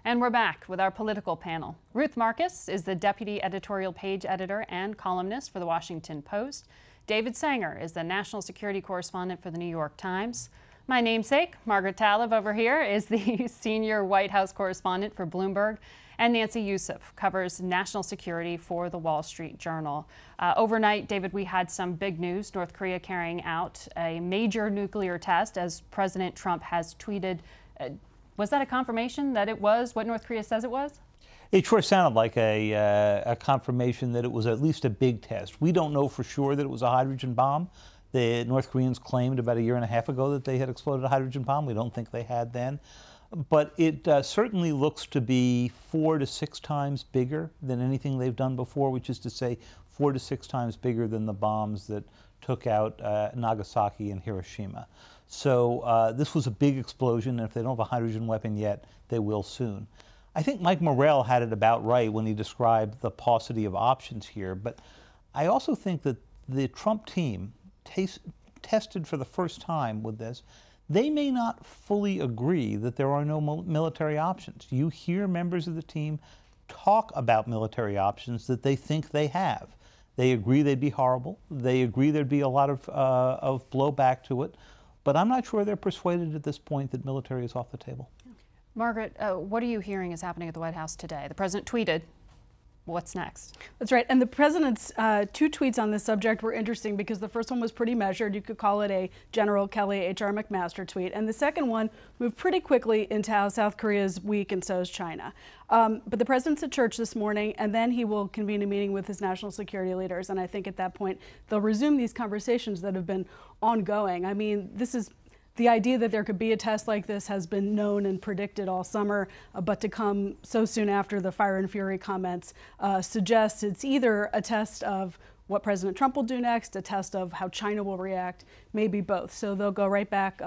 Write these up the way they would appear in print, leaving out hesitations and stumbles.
And we're back with our political panel. Ruth Marcus is the deputy editorial page editor and columnist for the Washington Post. David Sanger is the national security correspondent for the New York Times. My namesake, Margaret Talev over here, is the senior White House correspondent for Bloomberg. And Nancy Youssef covers national security for the Wall Street Journal. Overnight, David, we had some big news. North Korea carrying out a major nuclear test, as President Trump has tweeted. Was that a confirmation that it was what North Korea says it was? It sure sounded like a confirmation that it was at least a big test. We don't know for sure that it was a hydrogen bomb. The North Koreans claimed about a year and a half ago that they had exploded a hydrogen bomb. We don't think they had then. But it certainly looks to be 4 to 6 times bigger than anything they've done before, which is to say 4 to 6 times bigger than the bombs that took out Nagasaki and Hiroshima. So this was a big explosion, and if they don't have a hydrogen weapon yet, they will soon. I think Mike Morrell had it about right when he described the paucity of options here, but I also think that the Trump team tested for the first time with this. They may not fully agree that there are no military options. You hear members of the team talk about military options that they think they have. They agree they'd be horrible. They agree there'd be a lot of blowback to it. But I'm not sure they're persuaded at this point that military is off the table. Margaret, what are you hearing is happening at the White House today? The president tweeted. What's next? That's right. And the president's 2 tweets on this subject were interesting because the first one was pretty measured. You could call it a General Kelly H.R. McMaster tweet. And the second one moved pretty quickly into how South Korea is weak and so is China. But the president's at church this morning, and then he will convene a meeting with his national security leaders. And I think at that point, they'll resume these conversations that have been ongoing. I mean, the idea that there could be a test like this has been known and predicted all summer, but to come so soon after the fire and fury comments suggests it's either a test of what President Trump will do next, a test of how China will react, maybe both. So they'll go right back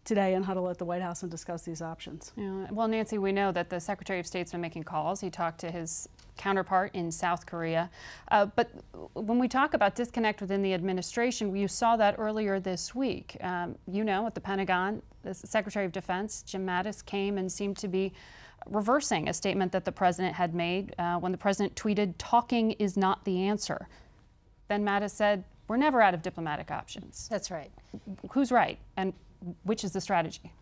today and huddle at the White House and discuss these options. Yeah. Well, Nancy, we know that the Secretary of State's been making calls. He talked to his counterpart in South Korea. But when we talk about disconnect within the administration, you saw that earlier this week. You know, at the Pentagon, the Secretary of Defense, Jim Mattis, came and seemed to be reversing a statement that the president had made when the president tweeted, "Talking is not the answer." Then Mattis said, "We're never out of diplomatic options." That's right. Who's right, and which is the strategy?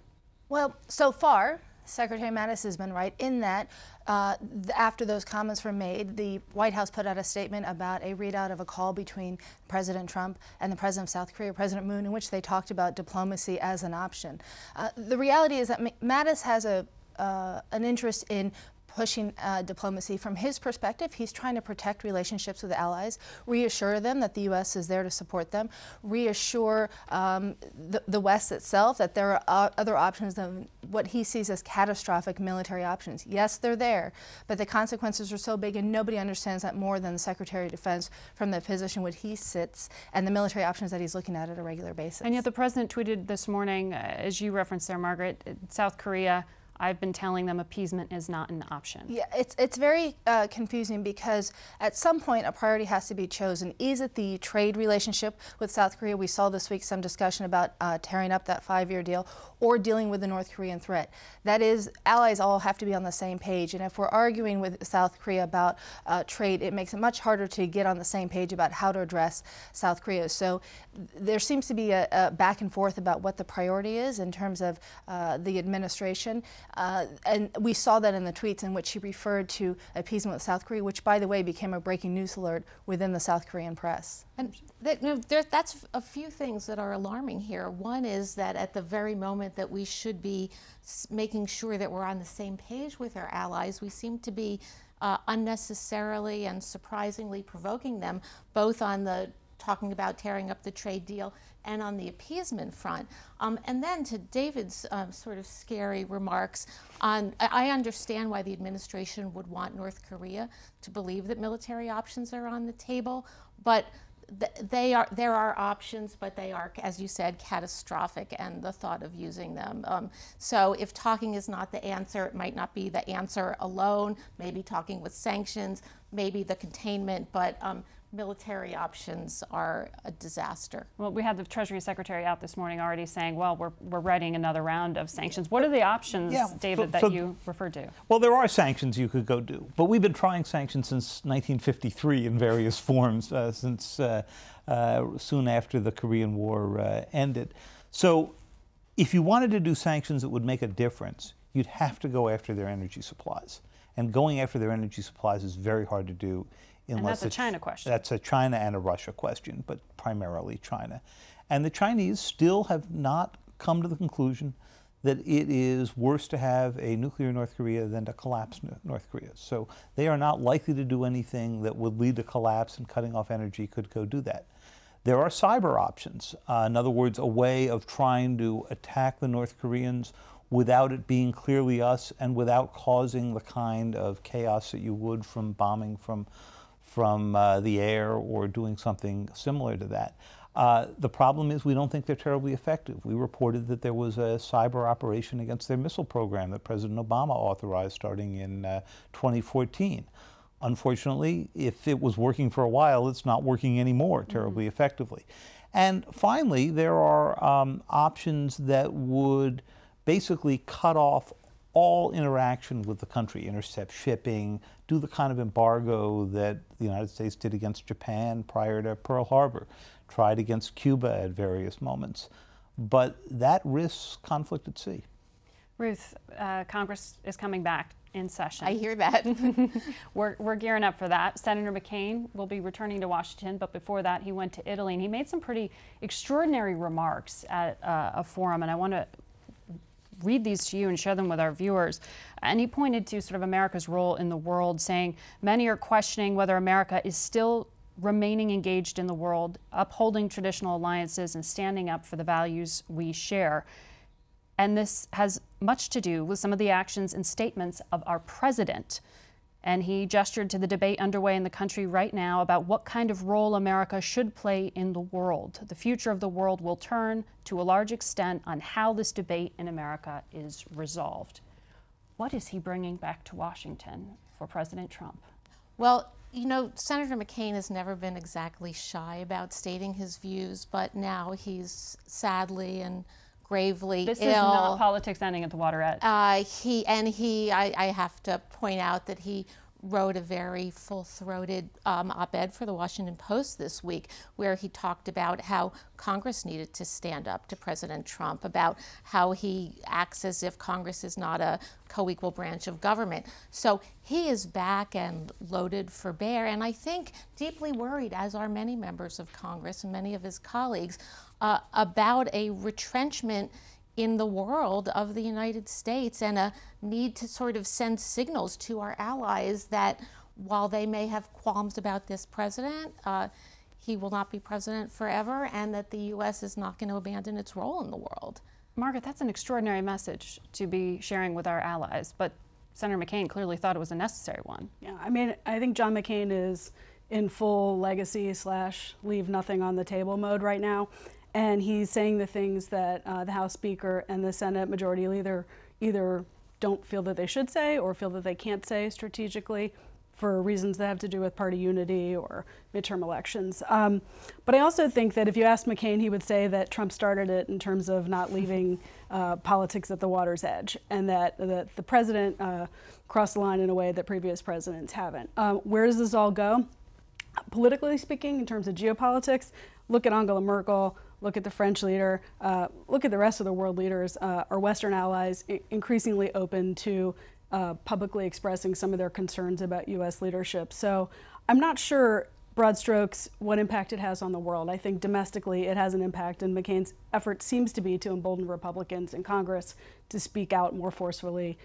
Well, so far, Secretary Mattis has been right in that after those comments were made, the White House put out a statement about a readout of a call between President Trump and the President of South Korea, President Moon, in which they talked about diplomacy as an option. The reality is that Mattis has an interest in pushing diplomacy. From his perspective, he's trying to protect relationships with allies, reassure them that the U.S. is there to support them, reassure the West itself that there are other options than what he sees as catastrophic military options. Yes, they're there, but the consequences are so big, and nobody understands that more than the Secretary of Defense from the position where he sits and the military options that he's looking at a regular basis. And yet the president tweeted this morning, as you referenced there, Margaret, South Korea, I've been telling them appeasement is not an option. Yeah, it's very confusing because at some point a priority has to be chosen. Is it the trade relationship with South Korea? We saw this week some discussion about tearing up that 5-year deal, or dealing with the North Korean threat. That is, allies all have to be on the same page, and if we're arguing with South Korea about trade, it makes it much harder to get on the same page about how to address South Korea. So there seems to be a back and forth about what the priority is in terms of the administration. And we saw that in the tweets in which he referred to appeasement with South Korea, which, by the way, became a breaking news alert within the South Korean press. And that's a few things that are alarming here. One is that at the very moment that we should be making sure that we're on the same page with our allies, we seem to be unnecessarily and surprisingly provoking them, both on the talking about tearing up the trade deal and on the appeasement front. And then to David's sort of scary remarks on, I understand why the administration would want North Korea to believe that military options are on the table, but there are options, but they are, as you said, catastrophic, and the thought of using them. So if talking is not the answer, it might not be the answer alone, maybe talking with sanctions, maybe the containment, but military options are a disaster. Well, we had the Treasury Secretary out this morning already saying, well, we're readying another round of sanctions. What are the options, David, that you referred to? Well, there are sanctions you could go do, but we've been trying sanctions since 1953 in various forms, since soon after the Korean War ended. So if you wanted to do sanctions that would make a difference, you'd have to go after their energy supplies. And going after their energy supplies is very hard to do. And that's a China question. That's a China and a Russia question, but primarily China. And the Chinese still have not come to the conclusion that it is worse to have a nuclear North Korea than to collapse North Korea. So they are not likely to do anything that would lead to collapse, and cutting off energy could go do that. There are cyber options. In other words, a way of trying to attack the North Koreans without it being clearly us and without causing the kind of chaos that you would from bombing from the air or doing something similar to that. The problem is we don't think they're terribly effective. We reported that there was a cyber operation against their missile program that President Obama authorized starting in 2014. Unfortunately, if it was working for a while, it's not working anymore terribly effectively. And finally, there are options that would basically cut off all interaction with the country, intercept shipping, do the kind of embargo that the United States did against Japan prior to Pearl Harbor, tried against Cuba at various moments. But that risks conflict at sea. Ruth, Congress is coming back in session. I hear that. We're gearing up for that. Senator McCain will be returning to Washington, but before that he went to Italy, and he made some pretty extraordinary remarks at a forum, and I want to read these to you and share them with our viewers. And he pointed to sort of America's role in the world, saying many are questioning whether America is still remaining engaged in the world, upholding traditional alliances and standing up for the values we share. And this has much to do with some of the actions and statements of our president. And he gestured to the debate underway in the country right now about what kind of role America should play in the world. The future of the world will turn to a large extent on how this debate in America is resolved. What is he bringing back to Washington for President Trump? Well, you know, Senator McCain has never been exactly shy about stating his views, but now he's sadly and gravely This ill. is not politics ending at the water edge. I have to point out that he wrote a very full-throated op-ed for the Washington Post this week, where he talked about how Congress needed to stand up to President Trump, about how he acts as if Congress is not a co-equal branch of government. So he is back and loaded for bear, and I think deeply worried, as are many members of Congress and many of his colleagues, about a retrenchment in the world of the United States and a need to sort of send signals to our allies that while they may have qualms about this president, he will not be president forever, and that the U.S. is not going to abandon its role in the world. Margaret, that's an extraordinary message to be sharing with our allies, but Senator McCain clearly thought it was a necessary one. Yeah, I mean, I think John McCain is in full legacy / leave nothing on the table mode right now. And he's saying the things that the House Speaker and the Senate Majority Leader either don't feel that they should say or feel that they can't say strategically for reasons that have to do with party unity or midterm elections. But I also think that if you asked McCain, he would say that Trump started it in terms of not leaving politics at the water's edge, and that the president crossed the line in a way that previous presidents haven't. Where does this all go? Politically speaking, in terms of geopolitics, look at Angela Merkel, look at the French leader, look at the rest of the world leaders. Our Western allies increasingly open to publicly expressing some of their concerns about U.S. leadership. So I'm not sure, broad strokes, what impact it has on the world. I think domestically it has an impact, and McCain's effort seems to be to embolden Republicans in Congress to speak out more forcefully,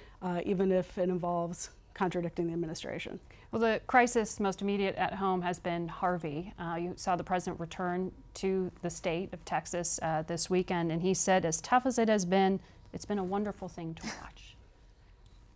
even if it involves contradicting the administration. Well, the crisis most immediate at home has been Harvey. You saw the president return to the state of Texas this weekend, and he said, as tough as it has been, it's been a wonderful thing to watch.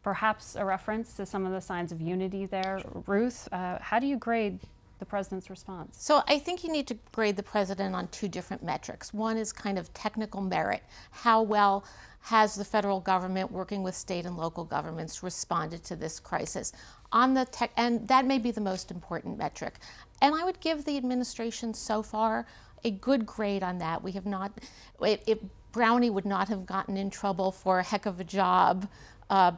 Perhaps a reference to some of the signs of unity there. Ruth, how do you grade the president's response? So I think you need to grade the president on two different metrics. One is kind of technical merit. How well has the federal government working with state and local governments responded to this crisis? On the and that may be the most important metric. And I would give the administration so far a good grade on that. We have not, Brownie would not have gotten in trouble for a heck of a job,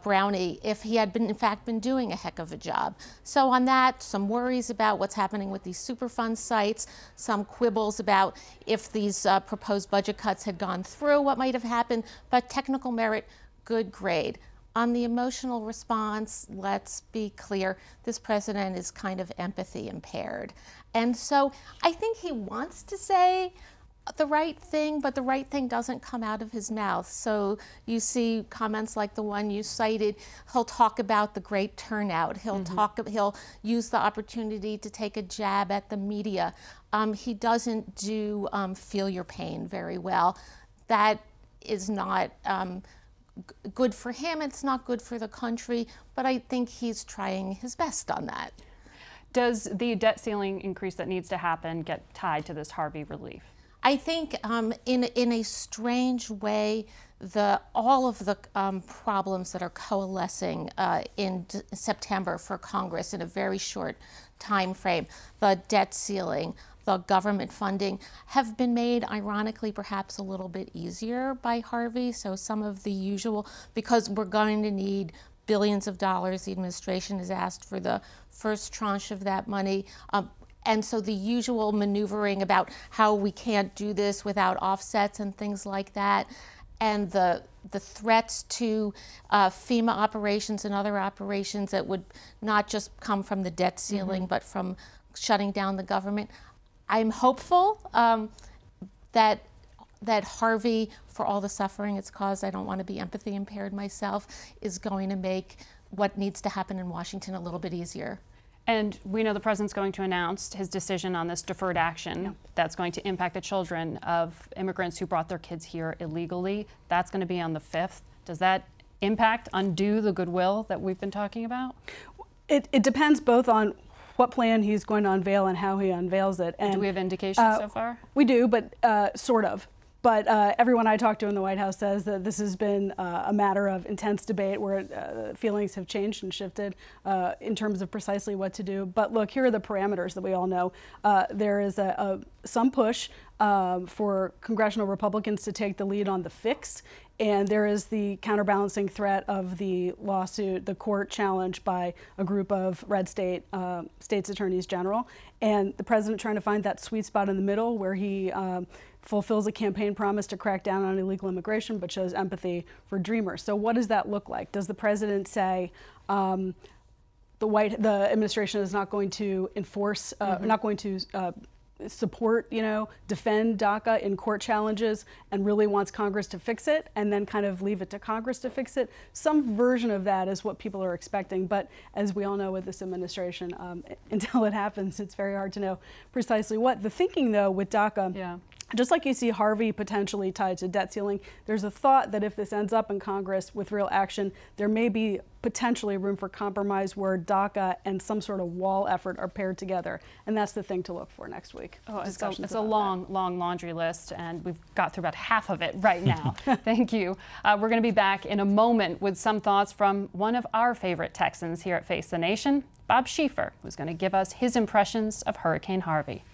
Brownie, if he had been, in fact, been doing a heck of a job. So on that, some worries about what's happening with these Superfund sites, some quibbles about if these proposed budget cuts had gone through, what might have happened, but technical merit, good grade. On the emotional response, let's be clear, this president is kind of empathy impaired. And so I think he wants to say the right thing, but the right thing doesn't come out of his mouth. So you see comments like the one you cited. He'll talk about the great turnout. He'll he'll use the opportunity to take a jab at the media. He doesn't do feel your pain very well. That is not good for him. It's not good for the country, but I think he's trying his best on that. Does the debt ceiling increase that needs to happen get tied to this Harvey relief? I think in a strange way, all of the problems that are coalescing in September for Congress in a very short time frame, the debt ceiling, the government funding, have been made, ironically, perhaps a little bit easier by Harvey. So some of the usual, because we're going to need billions of dollars, the administration has asked for the first tranche of that money. And so the usual maneuvering about how we can't do this without offsets and things like that, and the threats to FEMA operations and other operations that would not just come from the debt ceiling, but from shutting down the government. I'm hopeful that Harvey, for all the suffering it's caused, I don't want to be empathy impaired myself, is going to make what needs to happen in Washington a little bit easier. And we know the president's going to announce his decision on this deferred action that's going to impact the children of immigrants who brought their kids here illegally. That's going to be on the 5th. Does that undo the goodwill that we've been talking about? It depends both on what plan he's going to unveil and how he unveils it. And do we have indications so far? We do, but sort of. But everyone I talked to in the White House says that this has been a matter of intense debate where feelings have changed and shifted in terms of precisely what to do. But look, here are the parameters that we all know. There is some push for congressional Republicans to take the lead on the fix. And there is the counterbalancing threat of the lawsuit, the court challenge by a group of red states attorneys general. And the president trying to find that sweet spot in the middle where he fulfills a campaign promise to crack down on illegal immigration, but shows empathy for dreamers. So what does that look like? Does the president say the administration is not going to enforce, not going to support, defend DACA in court challenges and really wants Congress to fix it and then kind of leave it to Congress to fix it? Some version of that is what people are expecting. But as we all know with this administration, until it happens, it's very hard to know precisely what. The thinking, though, with DACA, just like you see Harvey potentially tied to debt ceiling, there's a thought that if this ends up in Congress with real action, there may be potentially room for compromise where DACA and some sort of wall effort are paired together. And that's the thing to look for next week. Oh, it's a long laundry list, and we've got through about half of it right now. Thank you. We're going to be back in a moment with some thoughts from one of our favorite Texans here at Face the Nation, Bob Schieffer, who's going to give us his impressions of Hurricane Harvey.